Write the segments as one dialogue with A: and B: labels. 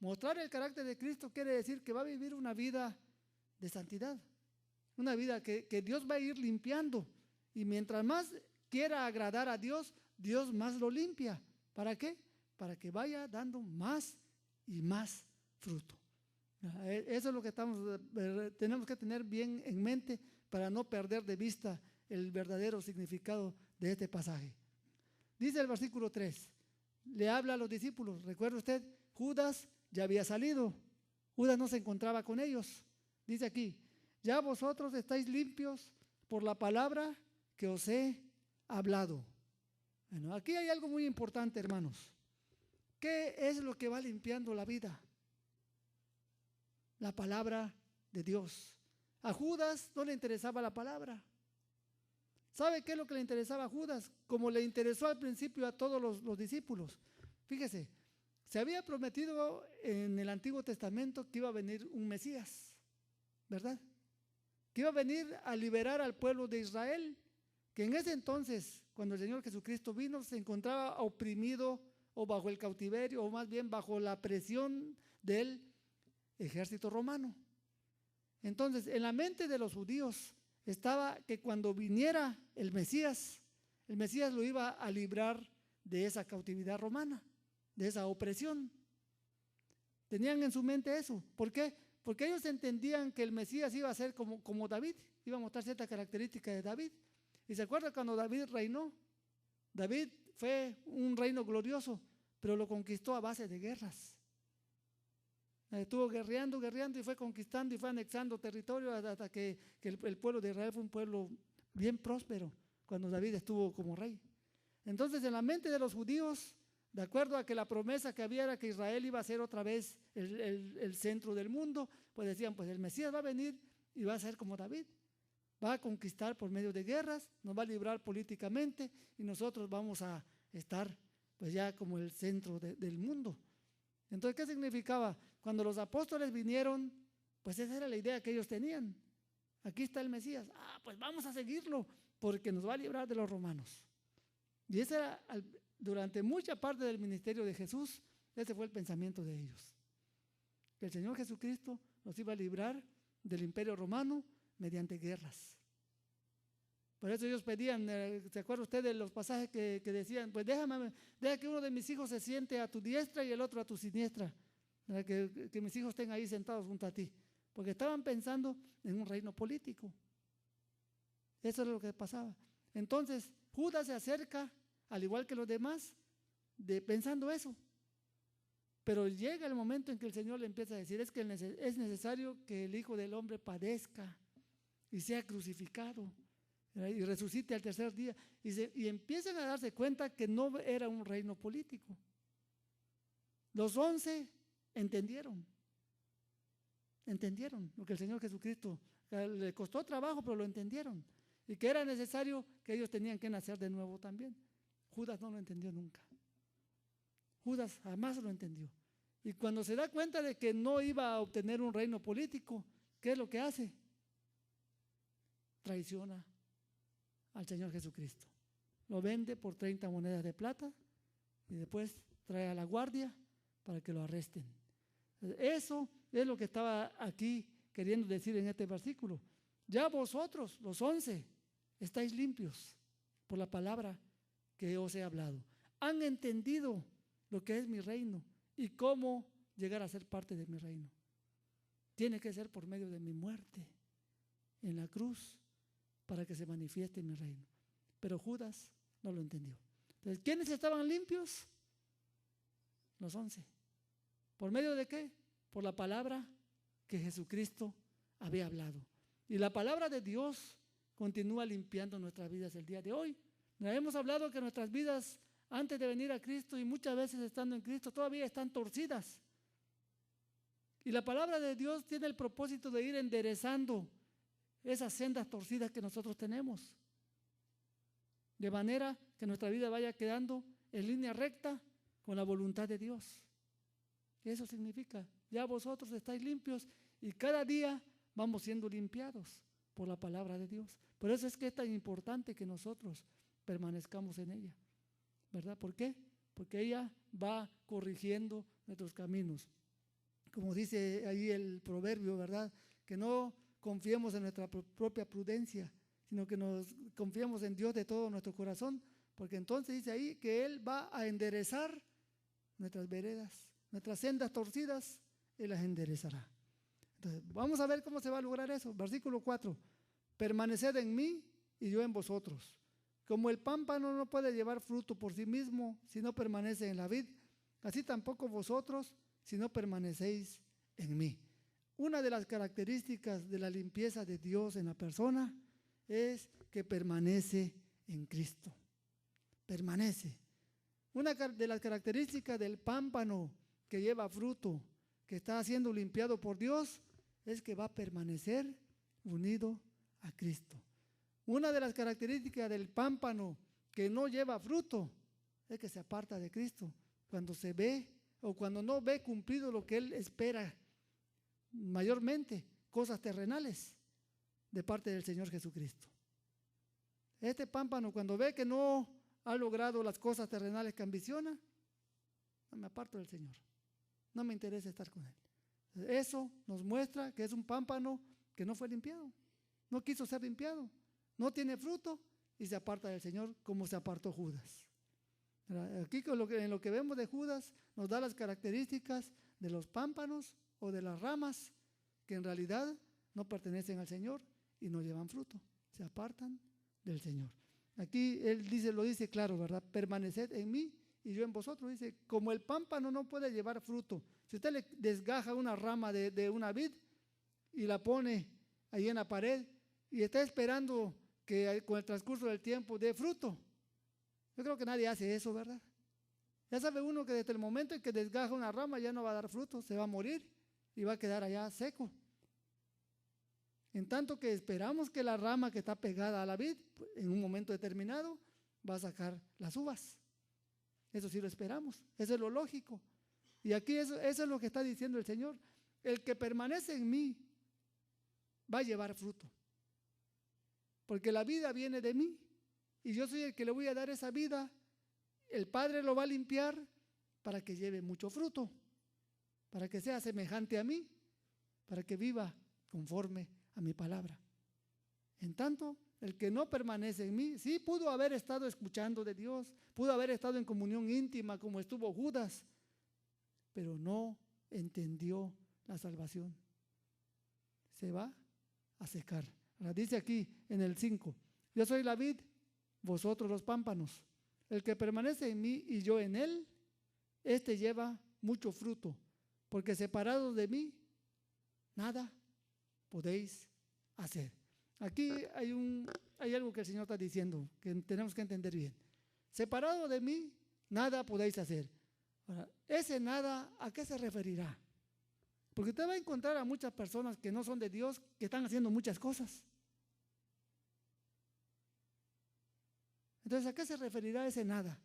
A: Mostrar el carácter de Cristo quiere decir que va a vivir una vida de santidad, una vida que Dios va a ir limpiando. Y mientras más quiera agradar a Dios, Dios más lo limpia. ¿Para qué? Para que vaya dando más y más fruto. Eso es lo que tenemos que tener bien en mente para no perder de vista el verdadero significado de este pasaje. Dice el versículo 3, le habla a los discípulos. ¿Recuerda usted? Judas ya había salido. Judas no se encontraba con ellos. Dice aquí, ya vosotros estáis limpios por la palabra que os he hablado. Bueno, aquí hay algo muy importante, hermanos. ¿Qué es lo que va limpiando la vida? La palabra de Dios. A Judas no le interesaba la palabra. ¿Sabe qué es lo que le interesaba a Judas? Como le interesó al principio a todos los discípulos. Fíjese, se había prometido en el Antiguo Testamento que iba a venir un Mesías, ¿verdad? Que iba a venir a liberar al pueblo de Israel, que en ese entonces, cuando el Señor Jesucristo vino, se encontraba oprimido o bajo el cautiverio, o más bien bajo la presión del ejército romano. Entonces, en la mente de los judíos estaba que cuando viniera el Mesías lo iba a librar de esa cautividad romana, de esa opresión. Tenían en su mente eso. ¿Por qué? Porque ellos entendían que el Mesías iba a ser como David, iba a mostrar ciertas características de David. Y se acuerda cuando David reinó. David fue un reino glorioso, pero lo conquistó a base de guerras. Estuvo guerreando y fue conquistando y fue anexando territorio hasta que el pueblo de Israel fue un pueblo bien próspero cuando David estuvo como rey. Entonces, en la mente de los judíos, de acuerdo a que la promesa que había era que Israel iba a ser otra vez el centro del mundo, pues decían, pues el Mesías va a venir y va a ser como David. Va a conquistar por medio de guerras, nos va a librar políticamente y nosotros vamos a estar pues ya como el centro del mundo. Entonces, ¿qué significaba? Cuando los apóstoles vinieron, pues esa era la idea que ellos tenían. Aquí está el Mesías. Pues vamos a seguirlo porque nos va a librar de los romanos. Y ese era, durante mucha parte del ministerio de Jesús, ese fue el pensamiento de ellos. Que el Señor Jesucristo nos iba a librar del imperio romano mediante guerras. Por eso ellos pedían, ¿se acuerda usted de los pasajes que decían? Pues deja que uno de mis hijos se siente a tu diestra y el otro a tu siniestra, que mis hijos estén ahí sentados junto a ti, porque estaban pensando en un reino político. Eso es lo que pasaba. Entonces Judas se acerca, al igual que los demás, pensando eso. Pero llega el momento en que el Señor le empieza a decir, es que es necesario que el Hijo del Hombre padezca y sea crucificado y resucite al tercer día, y empiezan a darse cuenta que no era un reino político. Los 11 entendieron lo que el Señor Jesucristo le costó trabajo, pero lo entendieron, y que era necesario que ellos tenían que nacer de nuevo también. Judas no lo entendió nunca. Judas jamás lo entendió. Y cuando se da cuenta de que no iba a obtener un reino político, ¿qué es lo que hace? Traiciona al Señor Jesucristo. Lo vende por 30 monedas de plata y después trae a la guardia para que lo arresten. Eso es lo que estaba aquí queriendo decir en este versículo. Ya vosotros, los 11, estáis limpios por la palabra que os he hablado. Han entendido lo que es mi reino y cómo llegar a ser parte de mi reino. Tiene que ser por medio de mi muerte en la cruz para que se manifieste mi reino. Pero Judas no lo entendió. Entonces, ¿quiénes estaban limpios? Los 11. ¿Por medio de qué? Por la palabra que Jesucristo había hablado. Y la palabra de Dios continúa limpiando nuestras vidas el día de hoy. Nos hemos hablado que nuestras vidas antes de venir a Cristo y muchas veces estando en Cristo todavía están torcidas. Y la palabra de Dios tiene el propósito de ir enderezando esas sendas torcidas que nosotros tenemos, de manera que nuestra vida vaya quedando en línea recta con la voluntad de Dios. Eso significa, ya vosotros estáis limpios y cada día vamos siendo limpiados por la palabra de Dios. Por eso es que es tan importante que nosotros permanezcamos en ella, ¿verdad? ¿Por qué? Porque ella va corrigiendo nuestros caminos. como dice ahí el proverbio, ¿verdad? Que no confiemos en nuestra propia prudencia, sino que nos confiemos en Dios de todo nuestro corazón, porque entonces dice ahí que Él va a enderezar nuestras veredas, nuestras sendas torcidas, Él las enderezará. Entonces, vamos a ver cómo se va a lograr eso. Versículo 4, permaneced en mí y yo en vosotros. Como el pámpano no puede llevar fruto por sí mismo si no permanece en la vid, así tampoco vosotros si no permanecéis en mí. Una de las características de la limpieza de Dios en la persona es que permanece en Cristo. Permanece. Una de las características del pámpano que lleva fruto, que está siendo limpiado por Dios, es que va a permanecer unido a Cristo. Una de las características del pámpano que no lleva fruto es que se aparta de Cristo cuando se ve o cuando no ve cumplido lo que Él espera, mayormente cosas terrenales de parte del Señor Jesucristo. Este pámpano, cuando ve que no ha logrado las cosas terrenales que ambiciona, no me aparto del Señor, no me interesa estar con Él. Eso nos muestra que es un pámpano que no fue limpiado, no quiso ser limpiado, no tiene fruto y se aparta del Señor como se apartó Judas. Aquí en lo que vemos de Judas nos da las características de los pámpanos o de las ramas que en realidad no pertenecen al Señor y no llevan fruto, se apartan del Señor. Aquí Él lo dice claro, ¿verdad? Permaneced en mí y yo en vosotros. Dice, como el pámpano no puede llevar fruto. Si usted le desgaja una rama de una vid y la pone ahí en la pared y está esperando que con el transcurso del tiempo dé fruto, yo creo que nadie hace eso, ¿verdad? Ya sabe uno que desde el momento en que desgaja una rama ya no va a dar fruto, se va a morir y va a quedar allá seco. En tanto que esperamos que la rama que está pegada a la vid, en un momento determinado, va a sacar las uvas. Eso sí lo esperamos, eso es lo lógico. Y aquí eso es lo que está diciendo el Señor. El que permanece en mí va a llevar fruto. Porque la vida viene de mí y yo soy el que le voy a dar esa vida. El Padre lo va a limpiar para que lleve mucho fruto, para que sea semejante a mí, para que viva conforme a mi palabra. En tanto, el que no permanece en mí, sí pudo haber estado escuchando de Dios, pudo haber estado en comunión íntima como estuvo Judas, pero no entendió la salvación. Se va a secar. Ahora dice aquí en el 5, yo soy la vid, vosotros los pámpanos. El que permanece en mí y yo en él, este lleva mucho fruto, porque separados de mí, nada podéis hacer. Aquí hay algo que el Señor está diciendo, que tenemos que entender bien. Separado de mí, nada podéis hacer. Ahora, ese nada, ¿a qué se referirá? Porque usted va a encontrar a muchas personas que no son de Dios, que están haciendo muchas cosas. Entonces, ¿a qué se referirá ese nada?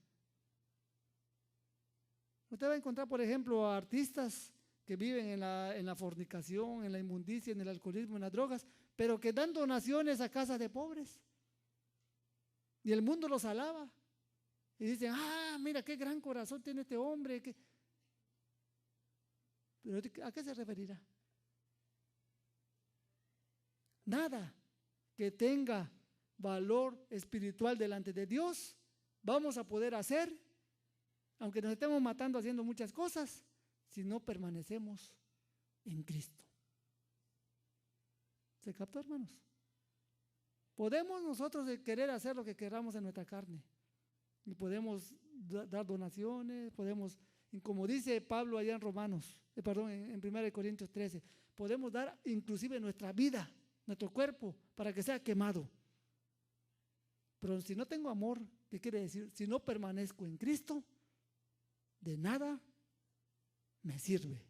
A: Usted va a encontrar, por ejemplo, a artistas que viven en la fornicación, en la inmundicia, en el alcoholismo, en las drogas, pero que dan donaciones a casas de pobres. Y el mundo los alaba. Y dicen, mira qué gran corazón tiene este hombre. Pero ¿a qué se referirá? Nada que tenga valor espiritual delante de Dios vamos a poder hacer, aunque nos estemos matando haciendo muchas cosas, si no permanecemos en Cristo. ¿Se captó, hermanos? Podemos nosotros querer hacer lo que queramos en nuestra carne y podemos dar donaciones, podemos, como dice Pablo allá en en 1 Corintios 13, podemos dar inclusive nuestra vida, nuestro cuerpo, para que sea quemado. Pero si no tengo amor, ¿qué quiere decir? Si no permanezco en Cristo, de nada me sirve.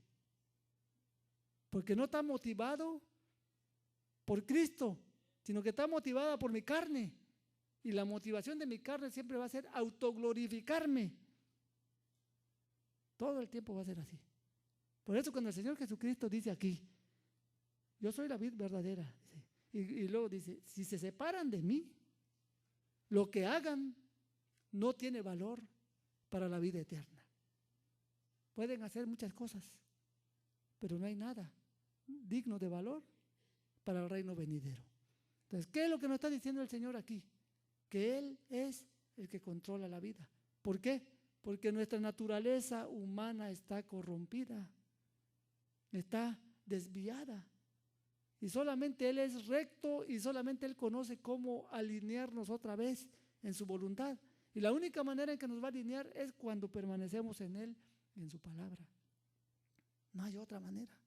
A: Porque no está motivado por Cristo, sino que está motivada por mi carne. Y la motivación de mi carne siempre va a ser autoglorificarme. Todo el tiempo va a ser así. Por eso cuando el Señor Jesucristo dice aquí, yo soy la vid verdadera, y luego dice, si se separan de mí, lo que hagan no tiene valor para la vida eterna. Pueden hacer muchas cosas, pero no hay nada digno de valor para el reino venidero. Entonces, ¿qué es lo que nos está diciendo el Señor aquí? Que Él es el que controla la vida. ¿Por qué? Porque nuestra naturaleza humana está corrompida, está desviada. Y solamente Él es recto y solamente Él conoce cómo alinearnos otra vez en su voluntad. Y la única manera en que nos va a alinear es cuando permanecemos en Él y en su palabra. No hay otra manera.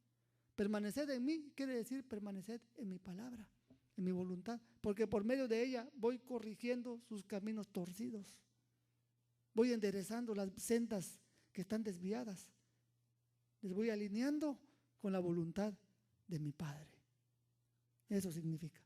A: Permaneced en mí quiere decir permaneced en mi palabra, en mi voluntad, porque por medio de ella voy corrigiendo sus caminos torcidos. Voy enderezando las sendas que están desviadas. Les voy alineando con la voluntad de mi Padre. Eso significa.